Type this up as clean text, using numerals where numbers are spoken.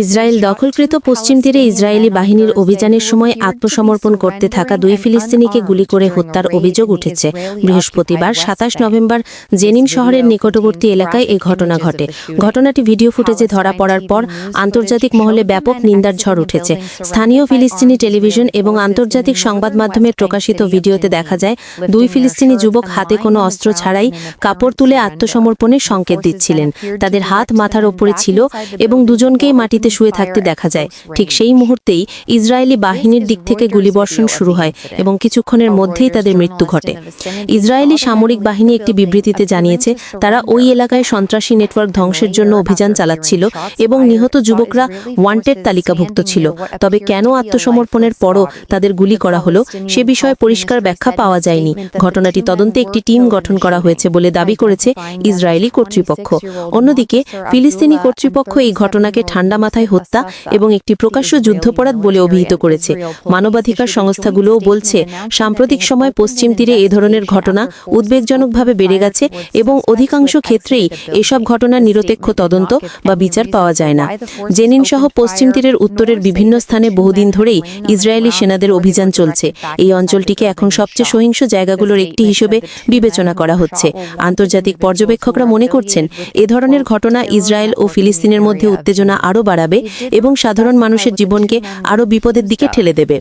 Israel দখলকৃত পশ্চিম তীরে Israeli বাহিনীর অভিযানের সময় আত্মসমর্পণ করতে থাকা 2 ফিলিস্তিনিকে গুলি করে হত্যার অভিযোগ উঠেছে। বৃহস্পতিবার 27 নভেম্বর জেনিন শহরের নিকটবর্তী এলাকায় এই ঘটনা ঘটে। ঘটনাটি ভিডিও ফুটেজে ধরা পড়ার পর আন্তর্জাতিক মহলে ব্যাপক নিন্দার ঝড় উঠেছে। স্থানীয় ফিলিস্তিনি টেলিভিশন এবং আন্তর্জাতিক সংবাদ মাধ্যমে প্রকাশিত ভিডিওতে দেখা যায় 2 ফিলিস্তিনি যুবক হাতে কোনো অস্ত্র ছাড়াই কাপড় তুলে আত্মসমর্পণের সংকেত দিচ্ছিলেন। তাদের হাত মাথার ওপরে ছিল এবং দুজনকেই মাটিতে শুয়ে থাকতে দেখা যায়। ঠিক সেই মুহূর্তেই ইসরায়েলি বাহিনীর দিক থেকে গুলিবর্ষণ শুরু হয় এবং কিছুক্ষণের মধ্যেই তাদের মৃত্যু ঘটে। ইসরায়েলি সামরিক বাহিনী একটি বিবৃতিতে জানিয়েছে তারা ওই এলাকায় সন্ত্রাসী নেটওয়ার্ক ধ্বংসের জন্য অভিযান চালাচ্ছিল এবং নিহত যুবকরা ওয়ান্টেড তালিকাভুক্ত ছিল। তবে কেন আত্মসমর্পণের পরও তাদের গুলি করা হলো সে বিষয়ে পরিষ্কার ব্যাখ্যা পাওয়া যায়নি। ঘটনাটি তদন্তে একটি টিম গঠন করা হয়েছে বলে দাবি করেছে ইসরায়েলি কর্তৃপক্ষ। অন্যদিকে ফিলিস্তিনি কর্তৃপক্ষ এই ঘটনাকে ঠান্ডা মাথায় হত্যা এবং একটি প্রকাশ্য যুদ্ধাপরাধ বলে অভিহিত করেছে। মানবাধিকার সংস্থাগুলোও বলছে সাম্প্রতিক সময় পশ্চিম তীরে এ ধরনের ঘটনা উদ্বেগজনকভাবে বেড়ে গেছে এবং অধিকাংশ ক্ষেত্রেই এসব ঘটনার নিরপেক্ষ তদন্ত বা বিচার পাওয়া যায় না। জেনিন সহ পশ্চিম তীরের উত্তরের বিভিন্ন স্থানে বহুদিন ধরেই ইসরায়েলি সেনাদের অভিযান চলছে। এই অঞ্চলটিকে এখন সবচেয়ে সহিংস জায়গাগুলোর একটি হিসেবে বিবেচনা করা হচ্ছে। আন্তর্জাতিক পর্যবেক্ষকরা মনে করছেন এ ধরনের ঘটনা ইসরায়েল ও ফিলিস্তিনের মধ্যে উত্তেজনা আরও বাড়াবে এবং সাধারণ মানুষের জীবনকে আরও বিপদের দিকে ঠেলে দেবে।